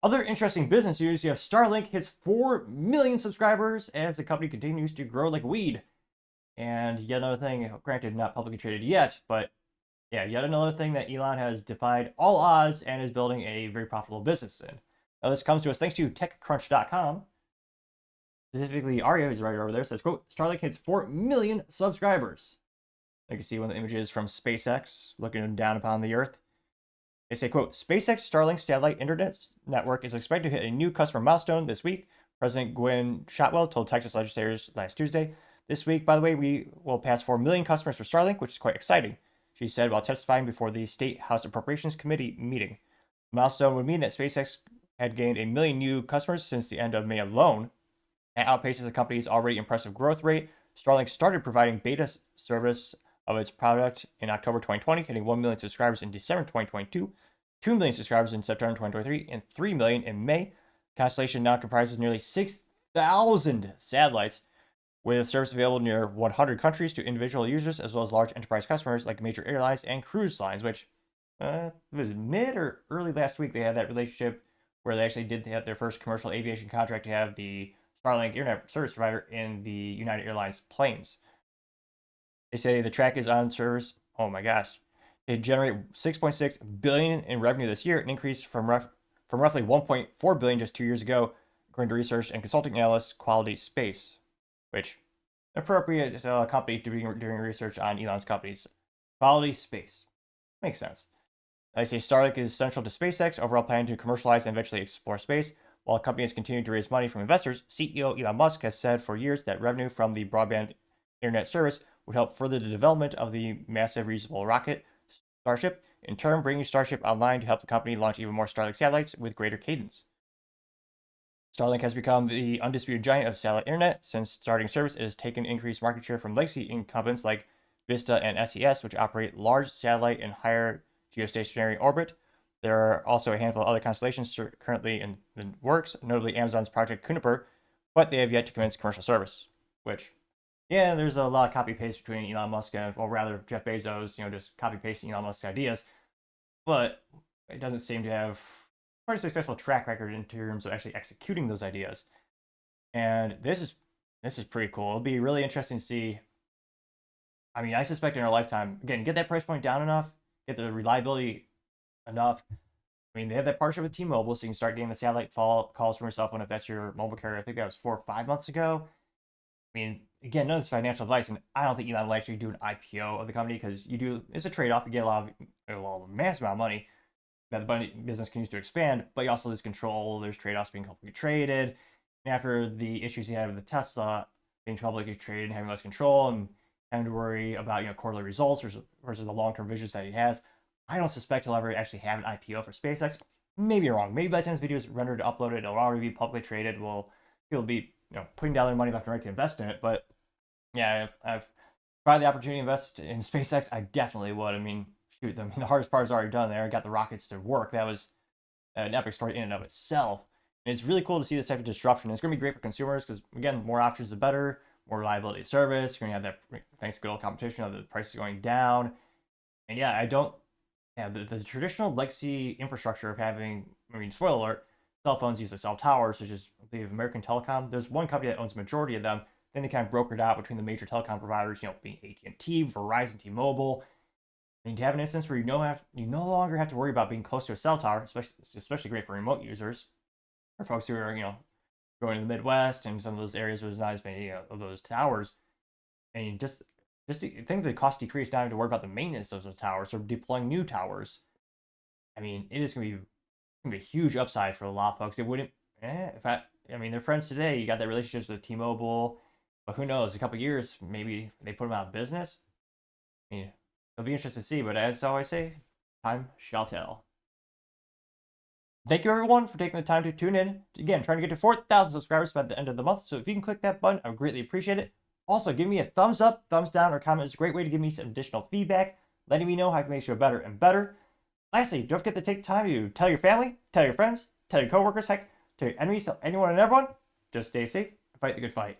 Other interesting business news, you have Starlink hits 4 million subscribers as the company continues to grow like weed. And yet another thing, granted not publicly traded yet, but yeah, yet another thing that Elon has defied all odds and is building a very profitable business in. Now this comes to us thanks to TechCrunch.com. Specifically, Arya, who's right over there, says, quote, Starlink hits 4 million subscribers. You can see one of the images from SpaceX looking down upon the Earth. They say, quote, SpaceX Starlink satellite internet network is expected to hit a new customer milestone this week. President Gwen Shotwell told Texas legislators last Tuesday. This week, by the way, we will pass 4 million customers for Starlink, which is quite exciting, she said while testifying before the State House Appropriations Committee meeting. The milestone would mean that SpaceX had gained 1 million new customers since the end of May alone. That outpaces the company's already impressive growth rate. Starlink started providing beta service of its product in October 2020, hitting 1 million subscribers in December 2022, 2 million subscribers in September 2023, and 3 million in May. The constellation now comprises nearly 6,000 satellites, with service available in near 100 countries to individual users as well as large enterprise customers like major airlines and cruise lines, which it was mid or early last week they had that relationship where they actually did have their first commercial aviation contract to have the Starlink internet service provider in the United Airlines planes. They say the track is on service. Oh my gosh. They generate 6.6 billion in revenue this year, an increase from roughly 1.4 billion just 2 years ago, according to research and consulting analyst Quality Space, which appropriate company to be doing research on Elon's companies. Quality Space. Makes sense. They say Starlink is central to SpaceX overall plan to commercialize and eventually explore space. While the company has continued to raise money from investors, CEO Elon Musk has said for years that revenue from the broadband internet service would help further the development of the massive reusable rocket, Starship, in turn bringing Starship online to help the company launch even more Starlink satellites with greater cadence. Starlink has become the undisputed giant of satellite internet. Since starting service, it has taken increased market share from legacy incumbents like Vista and SES, which operate large satellite and higher geostationary orbit. There are also a handful of other constellations currently in the works, notably Amazon's Project Kuiper, but they have yet to commence commercial service, which yeah, there's a lot of copy-paste between Elon Musk and, or rather, Jeff Bezos, just copy-pasting Elon Musk's ideas. But it doesn't seem to have quite a successful track record in terms of actually executing those ideas. And this is pretty cool. It'll be really interesting to see. I mean, I suspect in our lifetime, again, get that price point down enough, get the reliability enough. I mean, they have that partnership with T-Mobile, so you can start getting the satellite calls from your cell phone if that's your mobile carrier. I think that was 4 or 5 months ago. I mean, again, none of this financial advice, and I don't think Elon will actually do an IPO of the company because it's a trade-off. You get a massive amount of money that the business can use to expand, but you also lose control. There's trade-offs being publicly traded. And after the issues he had with the Tesla being publicly traded and having less control and having to worry about quarterly results versus the long-term visions that he has, I don't suspect he'll ever actually have an IPO for SpaceX. Maybe you're wrong. Maybe by the time this video is rendered and uploaded, it'll already be publicly traded. It'll be putting down their money left and right to invest in it. But yeah, I've probably the opportunity to invest in SpaceX. I definitely would. I mean, shoot, the hardest part is already done there. I got the rockets to work. That was an epic story in and of itself. And it's really cool to see this type of disruption. It's going to be great for consumers because, again, more options the better, more reliability of service. You're going to have that, thanks to good old competition, of the prices going down. And yeah, the traditional legacy infrastructure of having, I mean, spoiler alert, cell phones use the cell towers, which is, I believe, American Telecom. There's one company that owns the majority of them. Then they kind of brokered out between the major telecom providers, being AT&T, Verizon, T-Mobile. And you have an instance where you no longer have to worry about being close to a cell tower, especially great for remote users, or folks who are, going to the Midwest and some of those areas where there's not as many of those towers. And you just think the cost decrease, not having to worry about the maintenance of those towers or deploying new towers. I mean, it is going to be a huge upside for a lot of folks. It wouldn't, I mean, they're friends today. You got that relationships with T-Mobile, but who knows? A couple years, maybe they put them out of business. I mean, it'll be interesting to see. But as I always say, time shall tell. Thank you everyone for taking the time to tune in. Again, trying to get to 4,000 subscribers by the end of the month. So if you can click that button, I would greatly appreciate it. Also, give me a thumbs up, thumbs down, or comment is a great way to give me some additional feedback, letting me know how I can make the show better and better. Lastly, don't forget to take time to tell your family, tell your friends, tell your coworkers, heck, tell your enemies, tell anyone and everyone. Just stay safe and fight the good fight.